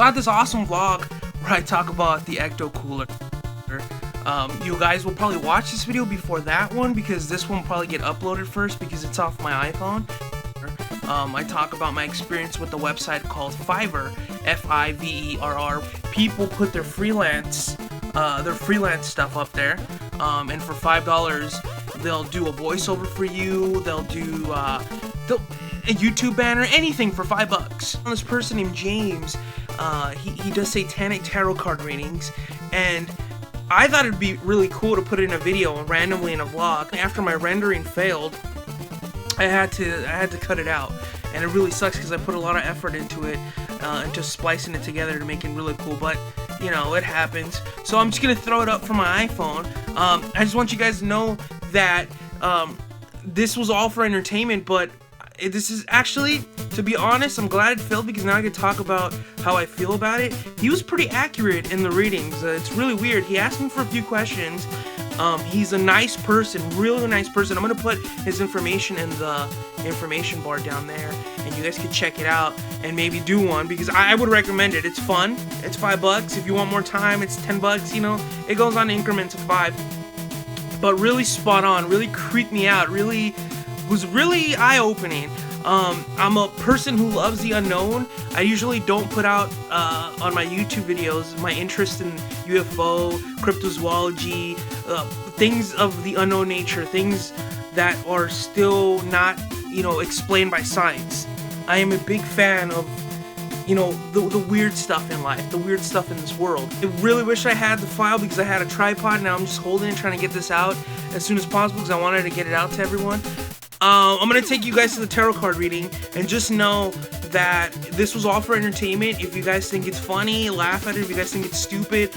got this awesome vlog where I talk about the ecto cooler. You guys will probably watch this video before that one because this one will probably get uploaded first because it's off my iPhone. I talk about my experience with the website called Fiverr, Fiverr. People put their freelance stuff up there, and for $5, they'll do a voiceover for you. They'll do a YouTube banner, anything for $5. This person named James, he does satanic tarot card readings, and I thought it'd be really cool to put it in a video randomly in a vlog. After my rendering failed, I had to cut it out, and it really sucks because I put a lot of effort into it, into splicing it together to make it really cool. But you know, it happens. So I'm just gonna throw it up from my iPhone. I just want you guys to know that this was all for entertainment, but this is actually, to be honest, I'm glad it failed because now I can talk about how I feel about it. He was pretty accurate in the readings. It's really weird. He asked me for a few questions. He's a nice person, really nice person. I'm gonna put his information in the information bar down there, and you guys can check it out and maybe do one because I would recommend it. It's fun. It's $5. If you want more time, it's $10. You know, it goes on increments of 5. But really spot on. Really creeped me out. Was really eye-opening. I'm a person who loves the unknown. I usually don't put out on my YouTube videos my interest in UFO, cryptozoology, things of the unknown nature, things that are still not, you know, explained by science. I am a big fan of, you know, the weird stuff in life, the weird stuff in this world. I really wish I had the file because I had a tripod. Now I'm just holding it, trying to get this out as soon as possible because I wanted to get it out to everyone. I'm going to take you guys to the tarot card reading, and just know that this was all for entertainment. If you guys think it's funny, laugh at it. If you guys think it's stupid,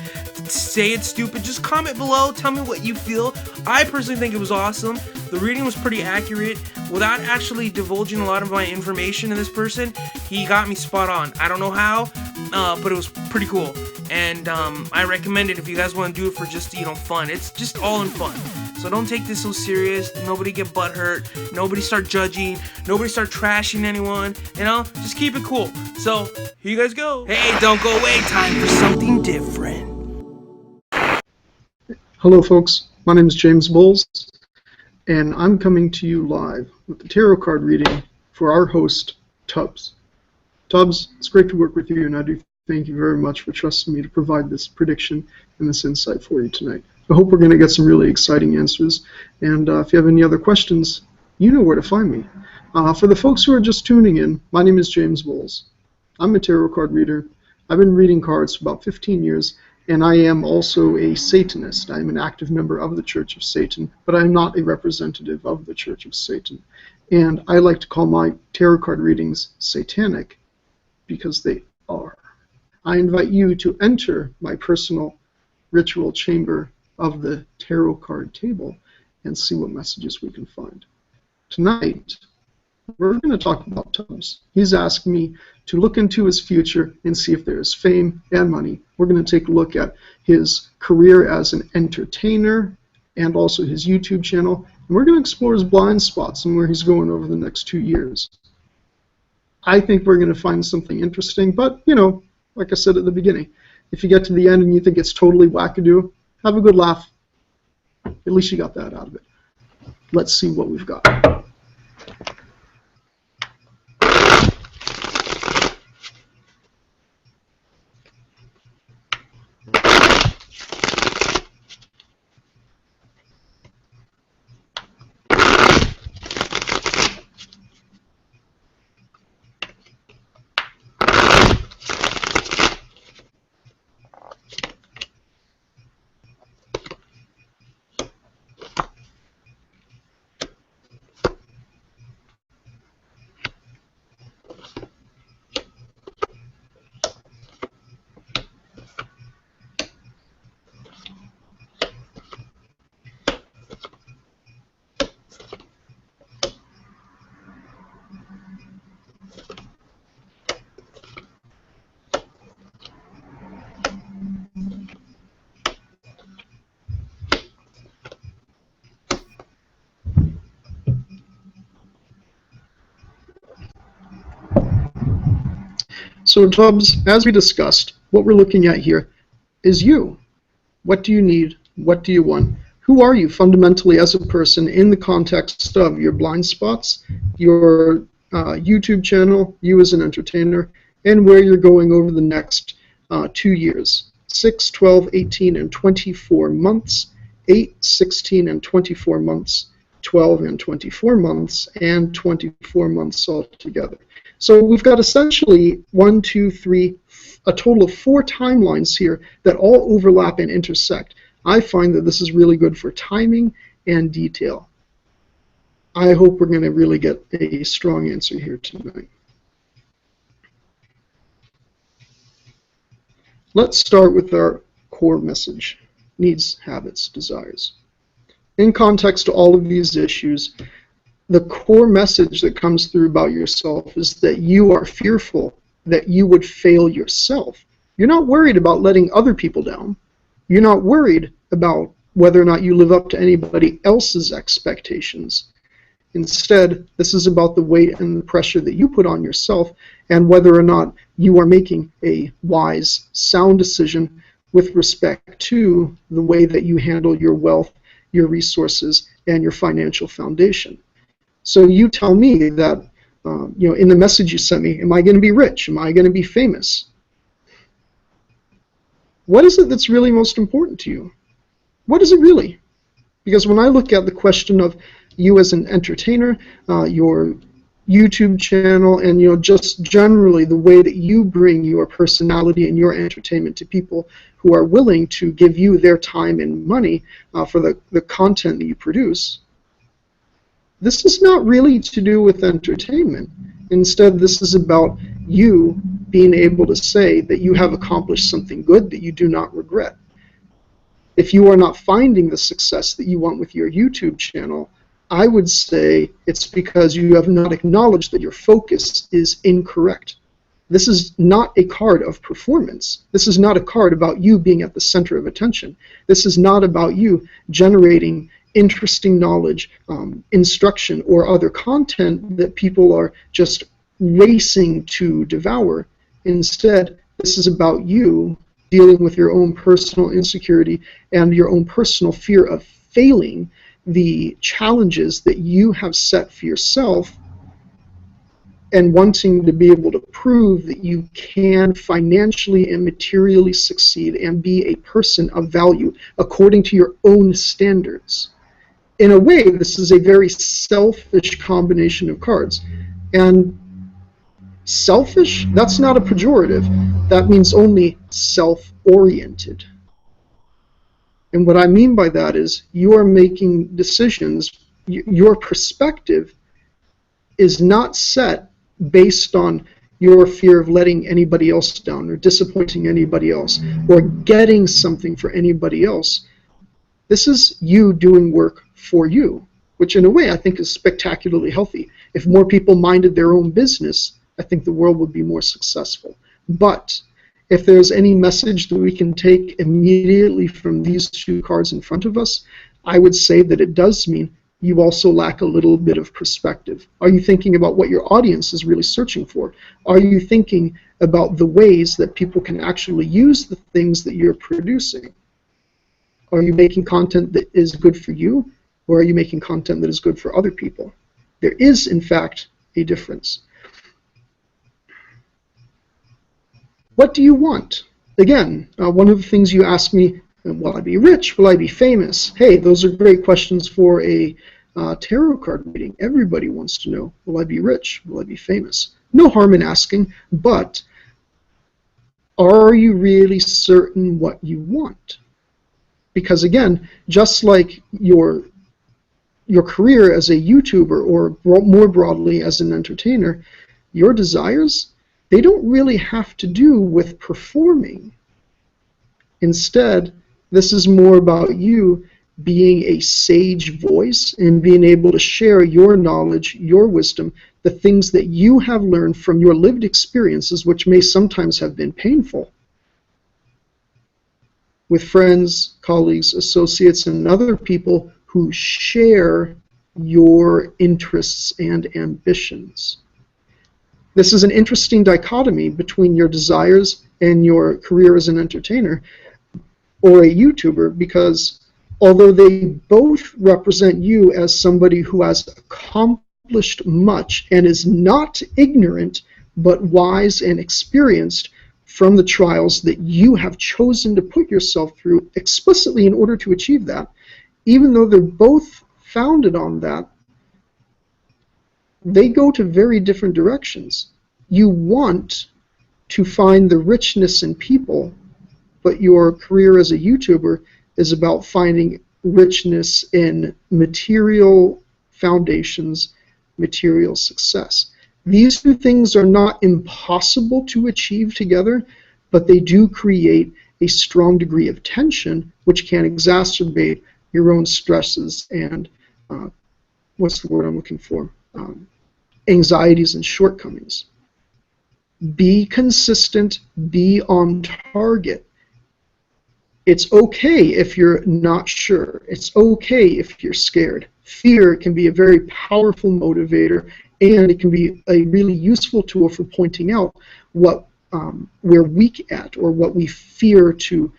say it's stupid. Just comment below, tell me what you feel. I personally think it was awesome. The reading was pretty accurate. Without actually divulging a lot of my information to this person, he got me spot on. I don't know how, but it was pretty cool. And I recommend it if you guys want to do it for just, you know, fun. It's just all in fun. So don't take this so serious. Nobody get butthurt. Nobody start judging. Nobody start trashing anyone. You know, just keep it cool. So here you guys go. Hey, don't go away. Time for something different. Hello, folks. My name is James Bowles, and I'm coming to you live with the tarot card reading for our host, Tubbs. Tubbs, it's great to work with you, and I do thank you very much for trusting me to provide this prediction and this insight for you tonight. I hope we're going to get some really exciting answers, and if you have any other questions, you know where to find me. For the folks who are just tuning in, my name is James Bowles. I'm a tarot card reader. I've been reading cards for about 15 years, and I am also a Satanist. I am an active member of the Church of Satan, but I'm not a representative of the Church of Satan. And I like to call my tarot card readings satanic because they are. I invite you to enter my personal ritual chamber of the tarot card table and see what messages we can find. Tonight, we're going to talk about Tubbs. He's asked me to look into his future and see if there is fame and money. We're going to take a look at his career as an entertainer and also his YouTube channel. And we're going to explore his blind spots and where he's going over the next 2 years. I think we're going to find something interesting, but, you know, like I said at the beginning, if you get to the end and you think it's totally wackadoo, have a good laugh. At least you got that out of it. Let's see what we've got. So Tubbs, as we discussed, what we're looking at here is you. What do you need? What do you want? Who are you fundamentally as a person in the context of your blind spots, your YouTube channel, you as an entertainer, and where you're going over the next 2 years, 6, 12, 18, and 24 months, 8, 16, and 24 months, 12 and 24 months, and 24 months altogether. So we've got essentially 1, 2, 3, a total of 4 timelines here that all overlap and intersect. I find that this is really good for timing and detail. I hope we're going to really get a strong answer here tonight. Let's start with our core message: needs, habits, desires. In context to all of these issues, the core message that comes through about yourself is that you are fearful that you would fail yourself. You're not worried about letting other people down. You're not worried about whether or not you live up to anybody else's expectations. Instead, this is about the weight and the pressure that you put on yourself and whether or not you are making a wise, sound decision with respect to the way that you handle your wealth, your resources, and your financial foundation. So you tell me that, in the message you sent me, am I going to be rich? Am I going to be famous? What is it that's really most important to you? What is it really? Because when I look at the question of you as an entertainer, your YouTube channel, and just generally the way that you bring your personality and your entertainment to people who are willing to give you their time and money for the content that you produce, this is not really to do with entertainment. Instead, this is about you being able to say that you have accomplished something good that you do not regret. If you are not finding the success that you want with your YouTube channel, I would say it's because you have not acknowledged that your focus is incorrect. This is not a card of performance. This is not a card about you being at the center of attention. This is not about you generating interesting knowledge, instruction, or other content that people are just racing to devour. Instead, this is about you dealing with your own personal insecurity and your own personal fear of failing the challenges that you have set for yourself, and wanting to be able to prove that you can financially and materially succeed and be a person of value according to your own standards. In a way, this is a very selfish combination of cards. And selfish, that's not a pejorative. That means only self-oriented. And what I mean by that is you are making decisions, your perspective is not set based on your fear of letting anybody else down or disappointing anybody else or getting something for anybody else. This is you doing work for you, which in a way I think is spectacularly healthy. If more people minded their own business, I think the world would be more successful. But if there's any message that we can take immediately from these 2 cards in front of us, I would say that it does mean you also lack a little bit of perspective. Are you thinking about what your audience is really searching for? Are you thinking about the ways that people can actually use the things that you're producing? Are you making content that is good for you, or are you making content that is good for other people? There is, in fact, a difference. What do you want? Again, one of the things you ask me, will I be rich? Will I be famous? Hey, those are great questions for a tarot card reading. Everybody wants to know, will I be rich? Will I be famous? No harm in asking, but are you really certain what you want? Because again, just like your career as a YouTuber, or more broadly as an entertainer, your desires, they don't really have to do with performing. Instead, this is more about you being a sage voice and being able to share your knowledge, your wisdom, the things that you have learned from your lived experiences, which may sometimes have been painful, with friends, colleagues, associates, and other people who share your interests and ambitions. This is an interesting dichotomy between your desires and your career as an entertainer or a YouTuber, because although they both represent you as somebody who has accomplished much and is not ignorant but wise and experienced from the trials that you have chosen to put yourself through explicitly in order to achieve that, even though they're both founded on that, they go to very different directions. You want to find the richness in people, but your career as a YouTuber is about finding richness in material foundations, material success. These two things are not impossible to achieve together, but they do create a strong degree of tension, which can exacerbate your own stresses and, what's the word I'm looking for? Anxieties and shortcomings. Be consistent, be on target. It's okay if you're not sure. It's okay if you're scared. Fear can be a very powerful motivator, and it can be a really useful tool for pointing out what we're weak at or what we fear to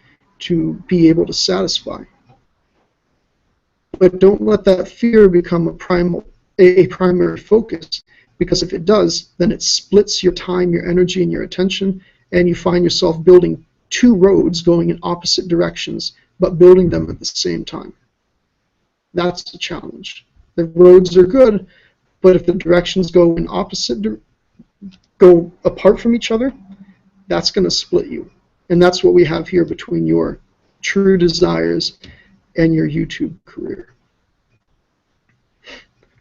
be able to satisfy. But don't let that fear become a primary focus, because if it does, then it splits your time, your energy, and your attention, and you find yourself building two roads going in opposite directions, but building them at the same time. That's the challenge. The roads are good, but if the directions go apart from each other, that's going to split you. And that's what we have here between your true desires and your YouTube career.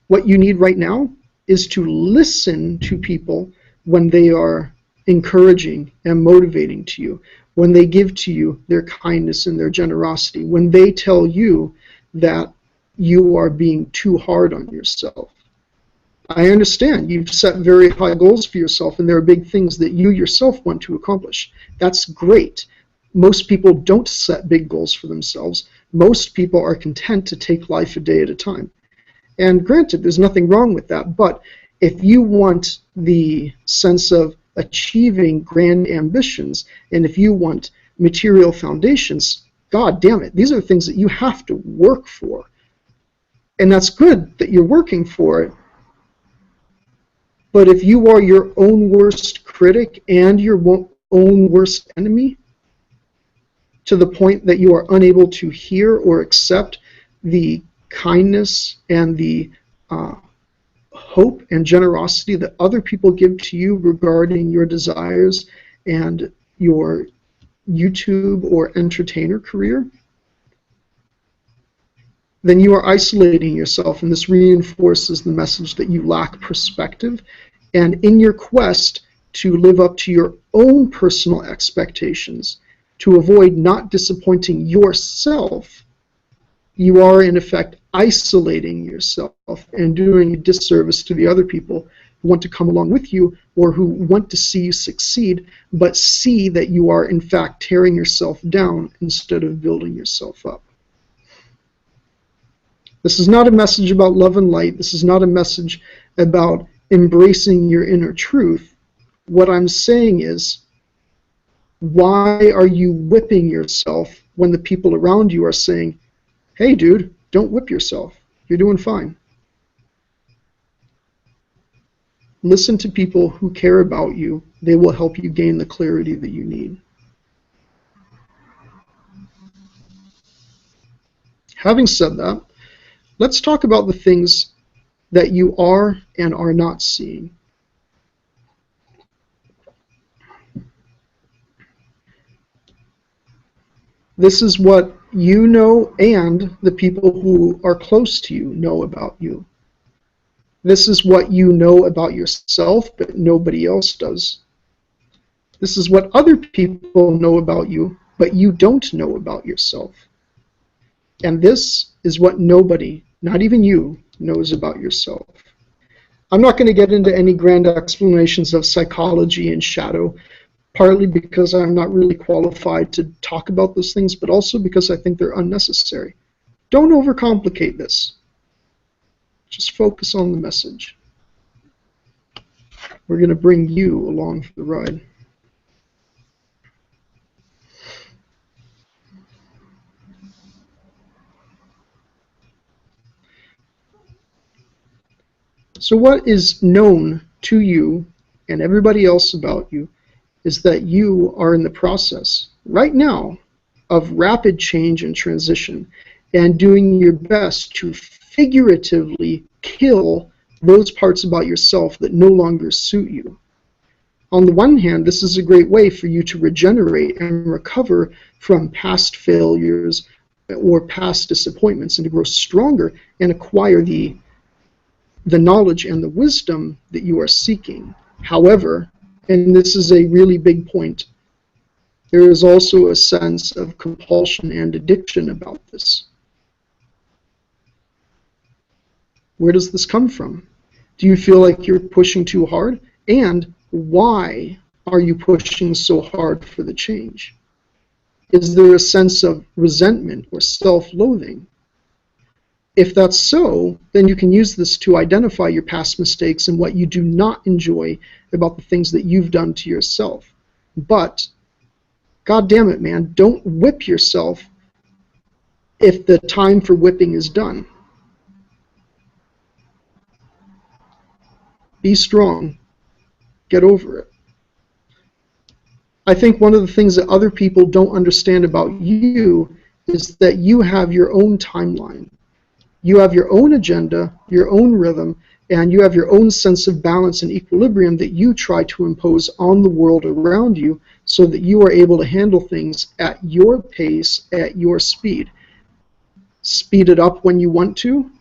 What you need right now is to listen to people when they are encouraging and motivating to you, when they give to you their kindness and their generosity, when they tell you that you are being too hard on yourself. I understand you've set very high goals for yourself, and there are big things that you yourself want to accomplish. That's great. Most people don't set big goals for themselves. Most people are content to take life a day at a time. And granted, there's nothing wrong with that, but if you want the sense of achieving grand ambitions, and if you want material foundations, God damn it, these are things that you have to work for. And that's good that you're working for it. But if you are your own worst critic and your own worst enemy, to the point that you are unable to hear or accept the kindness and the hope and generosity that other people give to you regarding your desires and your YouTube or entertainer career, then you are isolating yourself, and this reinforces the message that you lack perspective. And in your quest to live up to your own personal expectations, to avoid not disappointing yourself, you are in effect isolating yourself and doing a disservice to the other people who want to come along with you or who want to see you succeed, but see that you are in fact tearing yourself down instead of building yourself up. This is not a message about love and light. This is not a message about embracing your inner truth. What I'm saying is, why are you whipping yourself when the people around you are saying, hey dude, don't whip yourself, you're doing fine? Listen to people who care about you. They will help you gain the clarity that you need. Having said that, let's talk about the things that you are and are not seeing. This is what you know and the people who are close to you know about you. This is what you know about yourself, but nobody else does. This is what other people know about you, but you don't know about yourself. And this is what nobody, not even you, knows about yourself. I'm not going to get into any grand explanations of psychology and shadow, partly because I'm not really qualified to talk about those things, but also because I think they're unnecessary. Don't overcomplicate this. Just focus on the message. We're going to bring you along for the ride. So what is known to you and everybody else about you is that you are in the process right now of rapid change and transition and doing your best to figuratively kill those parts about yourself that no longer suit you. On the one hand, this is a great way for you to regenerate and recover from past failures or past disappointments and to grow stronger and acquire the knowledge and the wisdom that you are seeking. However, and this is a really big point, there is also a sense of compulsion and addiction about this. Where does this come from? Do you feel like you're pushing too hard? And why are you pushing so hard for the change? Is there a sense of resentment or self-loathing? If that's so, then you can use this to identify your past mistakes and what you do not enjoy about the things that you've done to yourself. But, God damn it, man, don't whip yourself if the time for whipping is done. Be strong. Get over it. I think one of the things that other people don't understand about you is that you have your own timeline. You have your own agenda, your own rhythm, and you have your own sense of balance and equilibrium that you try to impose on the world around you so that you are able to handle things at your pace, at your speed. Speed it up when you want to,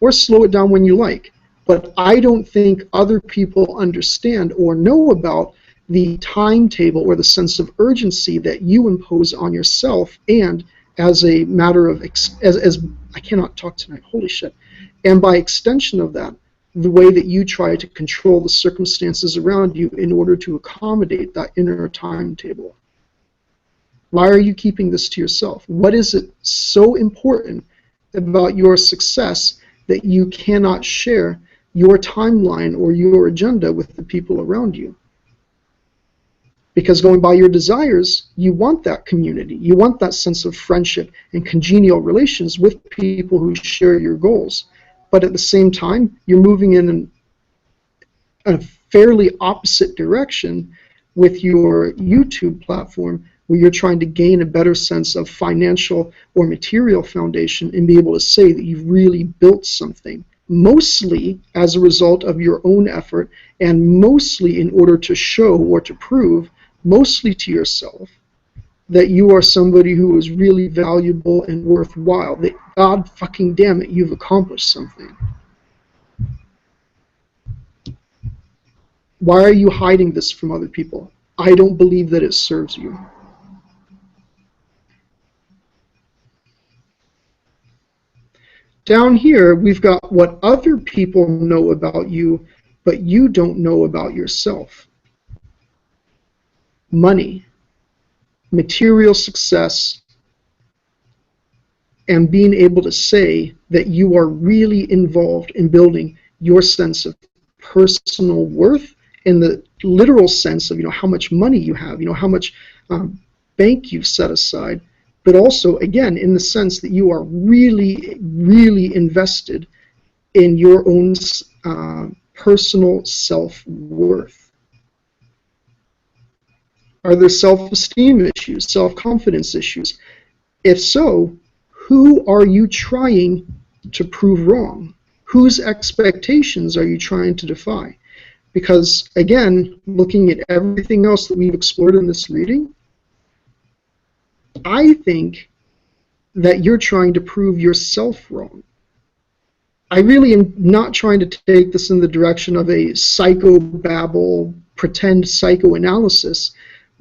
or slow it down when you like. But I don't think other people understand or know about the timetable or the sense of urgency that you impose on yourself, and as a matter of, as I cannot talk tonight, holy shit, and by extension of that, the way that you try to control the circumstances around you in order to accommodate that inner timetable. Why are you keeping this to yourself? What is it so important about your success that you cannot share your timeline or your agenda with the people around you? Because going by your desires, you want that community. You want that sense of friendship and congenial relations with people who share your goals. But at the same time, you're moving in a fairly opposite direction with your YouTube platform, where you're trying to gain a better sense of financial or material foundation and be able to say that you've really built something, mostly as a result of your own effort and mostly in order to show or to prove, mostly to yourself, that you are somebody who is really valuable and worthwhile, that God fucking damn it, you've accomplished something. Why are you hiding this from other people? I don't believe that it serves you. Down here, we've got what other people know about you, but you don't know about yourself. Money, material success, and being able to say that you are really involved in building your sense of personal worth in the literal sense of, how much money you have, how much bank you've set aside, but also, again, in the sense that you are really, really invested in your own personal self-worth. Are there self-esteem issues, self-confidence issues? If so, who are you trying to prove wrong? Whose expectations are you trying to defy? Because, again, looking at everything else that we've explored in this reading, I think that you're trying to prove yourself wrong. I really am not trying to take this in the direction of a psychobabble, pretend psychoanalysis,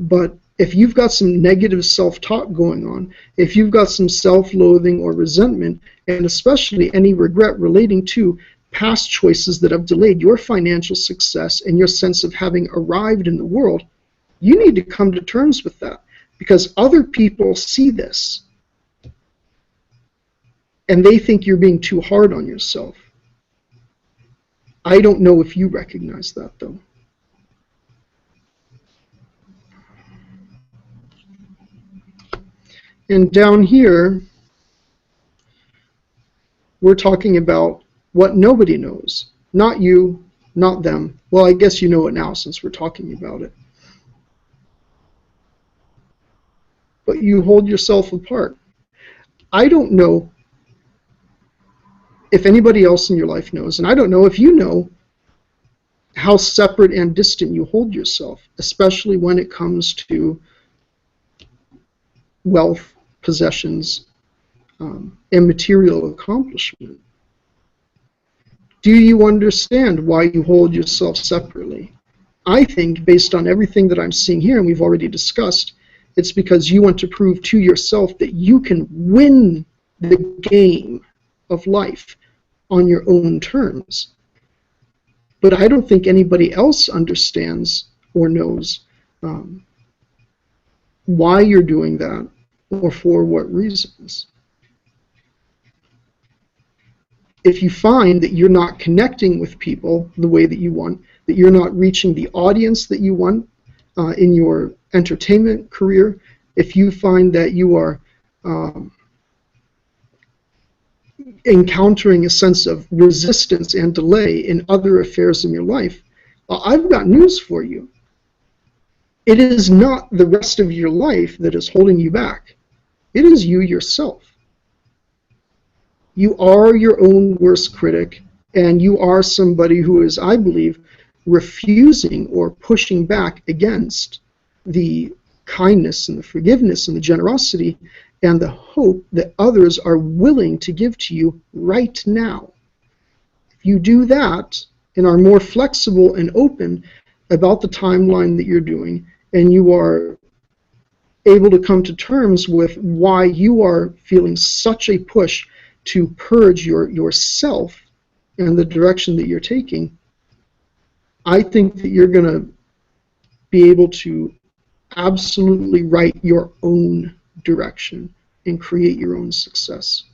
but if you've got some negative self-talk going on, if you've got some self-loathing or resentment, and especially any regret relating to past choices that have delayed your financial success and your sense of having arrived in the world, you need to come to terms with that, because other people see this and they think you're being too hard on yourself. I don't know if you recognize that, though. And down here, we're talking about what nobody knows. Not you, not them. Well, I guess you know it now since we're talking about it. But you hold yourself apart. I don't know if anybody else in your life knows, and I don't know if you know how separate and distant you hold yourself, especially when it comes to wealth, possessions, and material accomplishment. Do you understand why you hold yourself separately? I think, based on everything that I'm seeing here, and we've already discussed, it's because you want to prove to yourself that you can win the game of life on your own terms. But I don't think anybody else understands or knows why you're doing that or for what reasons. If you find that you're not connecting with people the way that you want, that you're not reaching the audience that you want in your entertainment career, if you find that you are encountering a sense of resistance and delay in other affairs in your life, well, I've got news for you. It is not the rest of your life that is holding you back. It is you yourself. You are your own worst critic, and you are somebody who is, I believe, refusing or pushing back against the kindness and the forgiveness and the generosity and the hope that others are willing to give to you right now. If you do that and are more flexible and open about the timeline that you're doing, and you are able to come to terms with why you are feeling such a push to purge yourself and the direction that you're taking, I think that you're going to be able to absolutely write your own direction and create your own success.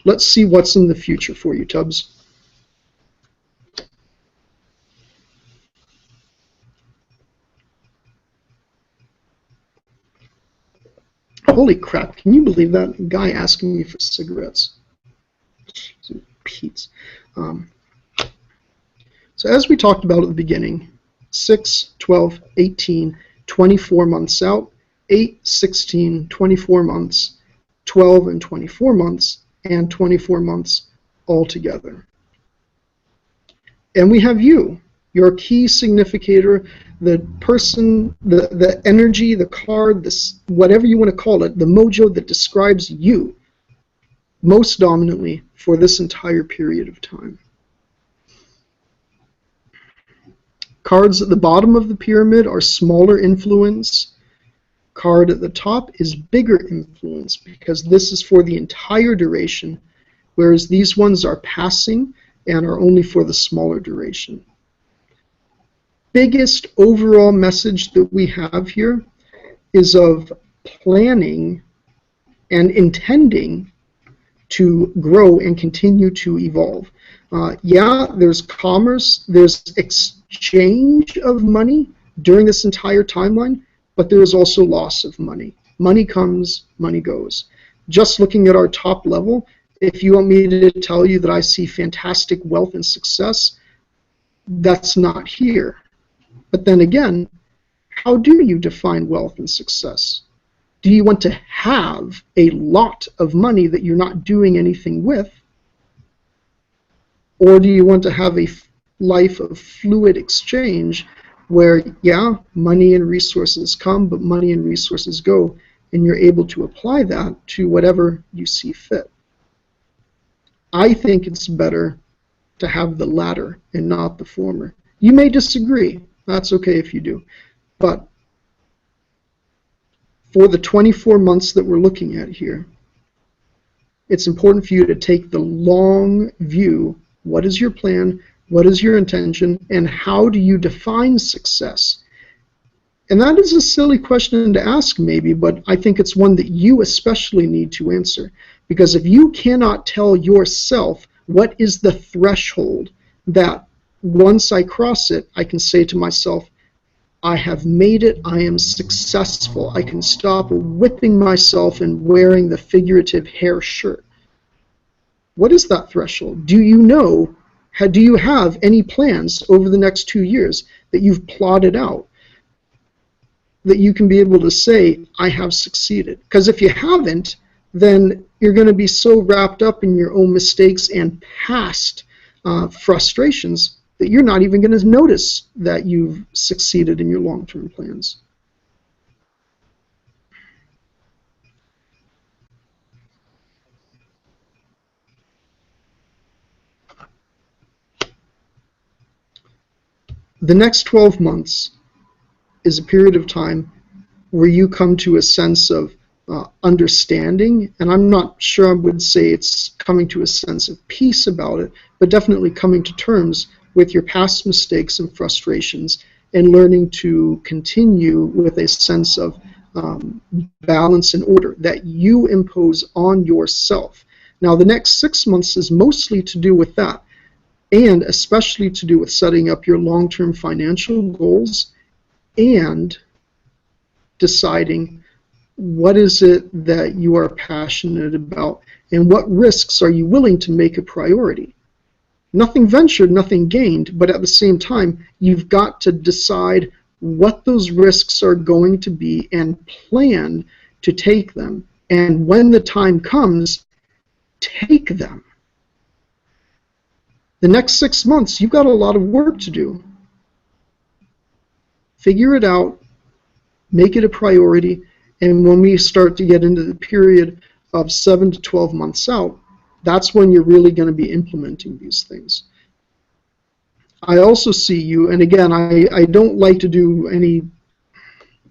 Let's see what's in the future for you, Tubbs. Holy crap, can you believe that? Guy asking me for cigarettes. Pete's. So as we talked about at the beginning, 6, 12, 18, 24 months out, 8, 16, 24 months, 12 and 24 months, and 24 months altogether. And we have you, your key significator, the person, the energy, the card, this, whatever you want to call it, the mojo that describes you most dominantly for this entire period of time. Cards at the bottom of the pyramid are smaller influence. Card at the top is bigger influence because this is for the entire duration, whereas these ones are passing and are only for the smaller duration. Biggest overall message that we have here is of planning and intending to grow and continue to evolve. Yeah, there's commerce, there's exchange of money during this entire timeline, but there is also loss of money. Money comes, money goes. Just looking at our top level, if you want me to tell you that I see fantastic wealth and success, that's not here. But then again, how do you define wealth and success? Do you want to have a lot of money that you're not doing anything with? Or do you want to have a life of fluid exchange where, yeah, money and resources come, but money and resources go, and you're able to apply that to whatever you see fit? I think it's better to have the latter and not the former. You may disagree. That's okay if you do. But for the 24 months that we're looking at here, it's important for you to take the long view. What is your plan? What is your intention? And how do you define success? And that is a silly question to ask maybe, but I think it's one that you especially need to answer. Because if you cannot tell yourself what is the threshold that once I cross it, I can say to myself, I have made it, I am successful, I can stop whipping myself and wearing the figurative hair shirt. What is that threshold? Do you know, do you have any plans over the next 2 years that you've plotted out that you can be able to say, I have succeeded? Because if you haven't, then you're going to be so wrapped up in your own mistakes and past frustrations that you're not even going to notice that you've succeeded in your long-term plans. The next 12 months is a period of time where you come to a sense of understanding, and I'm not sure I would say it's coming to a sense of peace about it, but definitely coming to terms with your past mistakes and frustrations and learning to continue with a sense of balance and order that you impose on yourself. Now, the next 6 months is mostly to do with that, and especially to do with setting up your long-term financial goals and deciding what is it that you are passionate about and what risks are you willing to make a priority. Nothing ventured, nothing gained, but at the same time, you've got to decide what those risks are going to be and plan to take them. And when the time comes, take them. The next 6 months, you've got a lot of work to do. Figure it out, make it a priority, and when we start to get into the period of 7 to 12 months out, that's when you're really going to be implementing these things. I also see you, and again, I don't like to do any,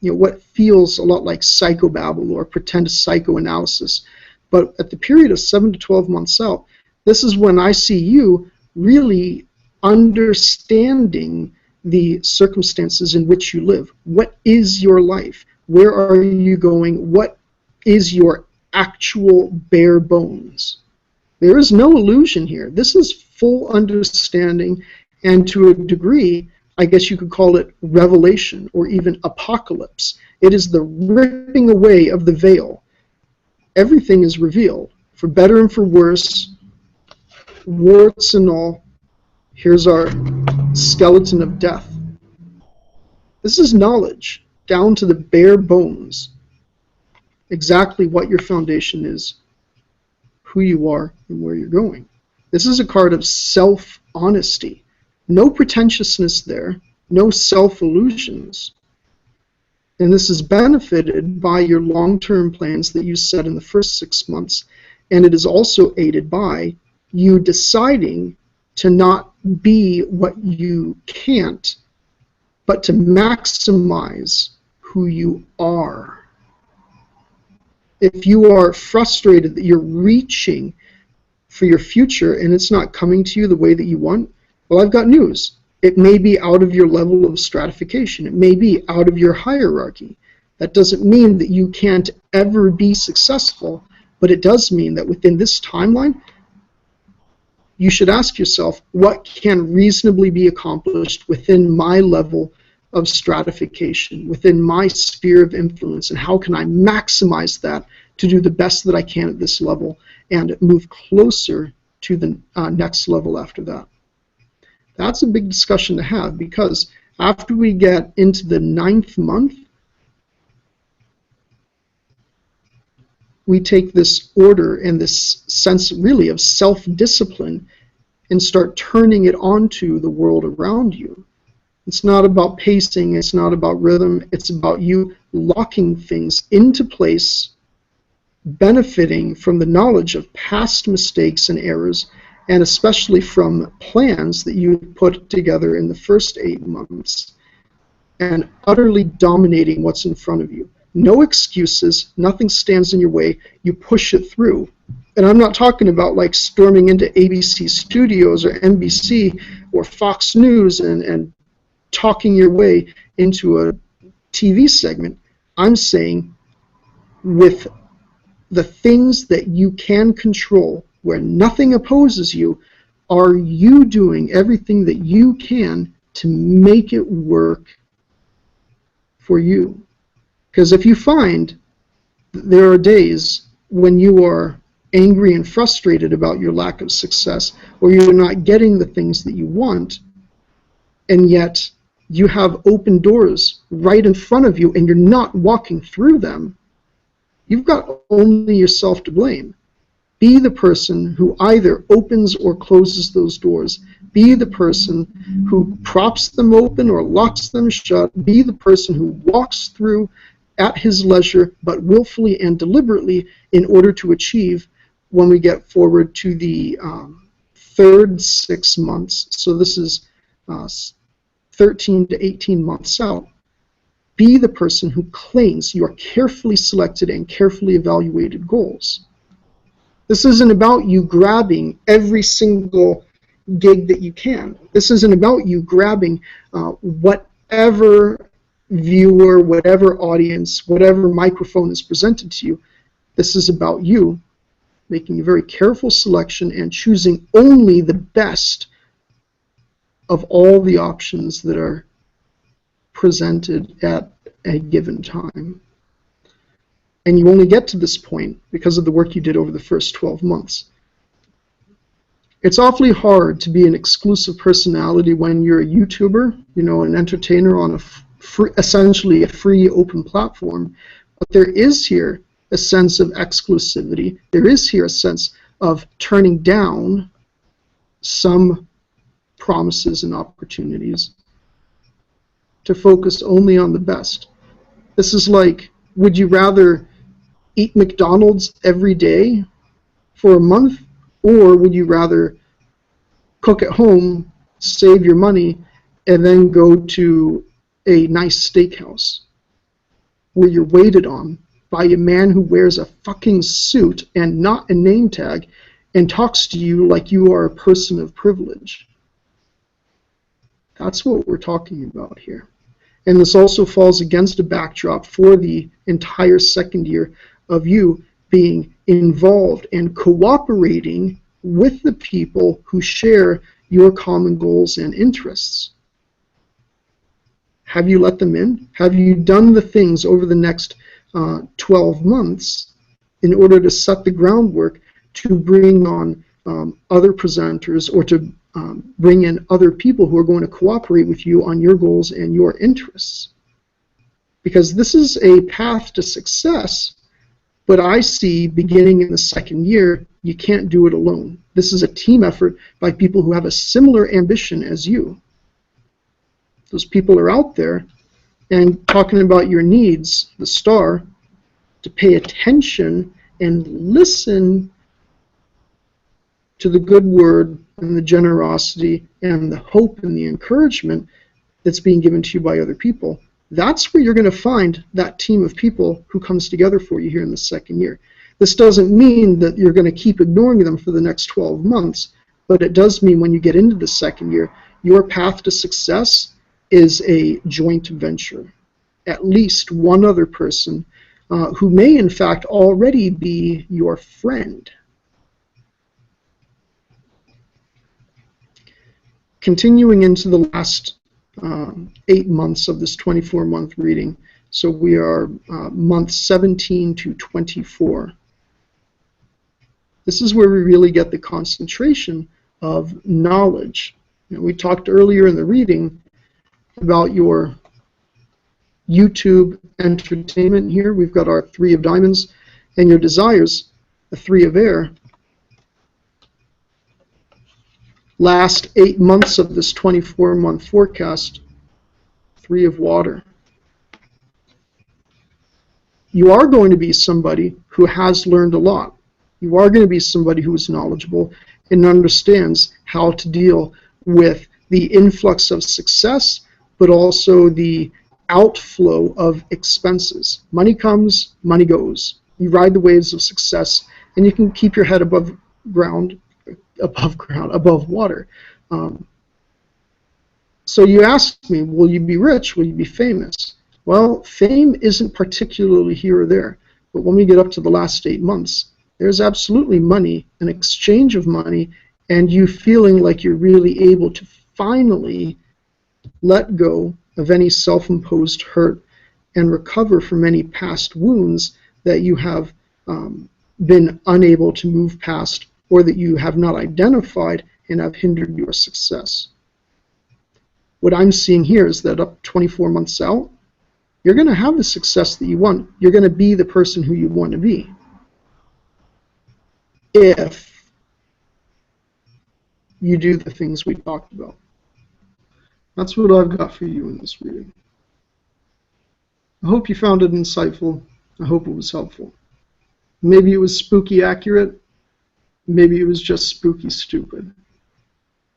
what feels a lot like psychobabble or pretend psychoanalysis, but at the period of 7 to 12 months out, this is when I see you really understanding the circumstances in which you live. What is your life? Where are you going? What is your actual bare bones? There is no illusion here. This is full understanding, and to a degree, I guess you could call it revelation or even apocalypse. It is the ripping away of the veil. Everything is revealed, for better and for worse, warts and all. Here's our skeleton of death. This is knowledge, down to the bare bones. Exactly what your foundation is, who you are, and where you're going. This is a card of self-honesty. No pretentiousness there, no self-illusions. And this is benefited by your long-term plans that you set in the first 6 months, and it is also aided by you deciding to not be what you can't, but to maximize who you are. If you are frustrated that you're reaching for your future and it's not coming to you the way that you want, well, I've got news. It may be out of your level of stratification. It may be out of your hierarchy. That doesn't mean that you can't ever be successful, but it does mean that within this timeline, you should ask yourself, what can reasonably be accomplished within my level of stratification, within my sphere of influence, and how can I maximize that to do the best that I can at this level and move closer to the next level after that. That's a big discussion to have, because after we get into the 9th month, we take this order and this sense really of self-discipline and start turning it onto the world around you. It's not about pacing, it's not about rhythm, it's about you locking things into place, benefiting from the knowledge of past mistakes and errors, and especially from plans that you put together in the first 8 months, and utterly dominating what's in front of you. No excuses, nothing stands in your way, you push it through. And I'm not talking about like storming into ABC Studios or NBC or Fox News and talking your way into a TV segment, I'm saying with the things that you can control, where nothing opposes you, are you doing everything that you can to make it work for you? Because if you find that there are days when you are angry and frustrated about your lack of success, or you're not getting the things that you want, and yet you have open doors right in front of you and you're not walking through them, you've got only yourself to blame. Be the person who either opens or closes those doors. Be the person who props them open or locks them shut. Be the person who walks through at his leisure, but willfully and deliberately, in order to achieve when we get forward to the third 6 months. So this is 13 to 18 months out. Be the person who claims your carefully selected and carefully evaluated goals. This isn't about you grabbing every single gig that you can. This isn't about you grabbing whatever viewer, whatever audience, whatever microphone is presented to you. This is about you making a very careful selection and choosing only the best of all the options that are presented at a given time. And you only get to this point because of the work you did over the first 12 months. It's awfully hard to be an exclusive personality when you're a YouTuber, an entertainer on essentially a free open platform. But there is here a sense of exclusivity. There is here a sense of turning down some promises and opportunities to focus only on the best. This is like, would you rather eat McDonald's every day for a month, or would you rather cook at home, save your money, and then go to a nice steakhouse where you're waited on by a man who wears a fucking suit and not a name tag and talks to you like you are a person of privilege? That's what we're talking about here. And this also falls against a backdrop for the entire second year of you being involved and cooperating with the people who share your common goals and interests. Have you let them in? Have you done the things over the next 12 months in order to set the groundwork to bring on other presenters, or to bring in other people who are going to cooperate with you on your goals and your interests? Because this is a path to success, but I see beginning in the second year, you can't do it alone. This is a team effort by people who have a similar ambition as you. Those people are out there and talking about your needs, the star, to pay attention and listen to the good word and the generosity and the hope and the encouragement that's being given to you by other people. That's where you're going to find that team of people who comes together for you here in the second year. This doesn't mean that you're going to keep ignoring them for the next 12 months, but it does mean when you get into the second year, your path to success is a joint venture. At least one other person who may in fact already be your friend. Continuing into the last 8 months of this 24-month reading, so we are months 17 to 24. This is where we really get the concentration of knowledge. We talked earlier in the reading about your YouTube entertainment here. We've got our 3 of diamonds, and your desires, the 3 of air. Last 8 months of this 24-month forecast, 3 of water. You are going to be somebody who has learned a lot. You are going to be somebody who is knowledgeable and understands how to deal with the influx of success, but also the outflow of expenses. Money comes, money goes. You ride the waves of success, and you can keep your head above water. So you ask me, will you be rich? Will you be famous? Well, fame isn't particularly here or there, but when we get up to the last 8 months, there's absolutely money, an exchange of money, and you feeling like you're really able to finally let go of any self-imposed hurt and recover from any past wounds that you have been unable to move past, or that you have not identified and have hindered your success. What I'm seeing here is that up 24 months out, you're going to have the success that you want. You're going to be the person who you want to be. If you do the things we talked about. That's what I've got for you in this reading. I hope you found it insightful. I hope it was helpful. Maybe it was spooky accurate. Maybe it was just spooky stupid.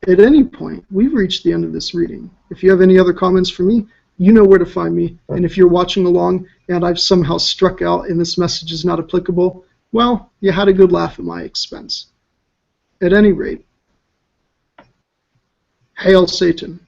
At any point, we've reached the end of this reading. If you have any other comments for me, you know where to find me. And if you're watching along and I've somehow struck out and this message is not applicable, well, you had a good laugh at my expense. At any rate, hail Satan.